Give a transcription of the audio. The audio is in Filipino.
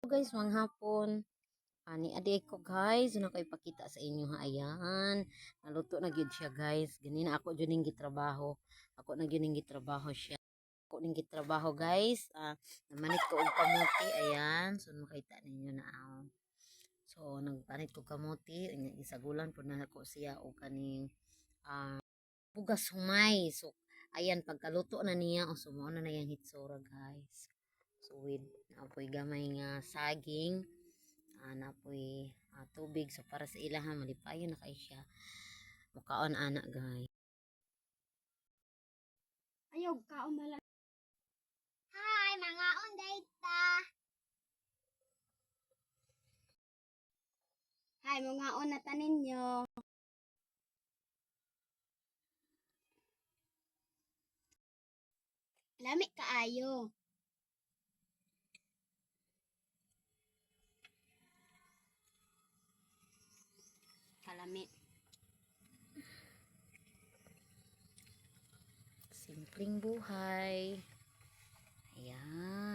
Guys, manghapon. Ani adi ko guys, na ko ipakita sa inyo ha. Ayan, naluto na gyud siya guys. Ganina ako jud ning gitrabaho. Ako na gyud ning gitrabaho siya. Ako ning gitrabaho guys. Namanit ko og kamote. Ayan, so makita ninyo na. So nagpanit ko kamote, gisagulan po na ako siya og kaning bugas humay. So ayan, pagkaluto na niya, o sumo na yang hitsura guys. So with apoy gamay nga saging, napoy tubig, so para sa ilaha malipayon na kay siya mukaon ana guys. Ayog kaon na lang. Hi, mga ondayta. Hi, mga on na tanin nyo. Lami kaayo. Kalami. Simpleng buhay. Ayan.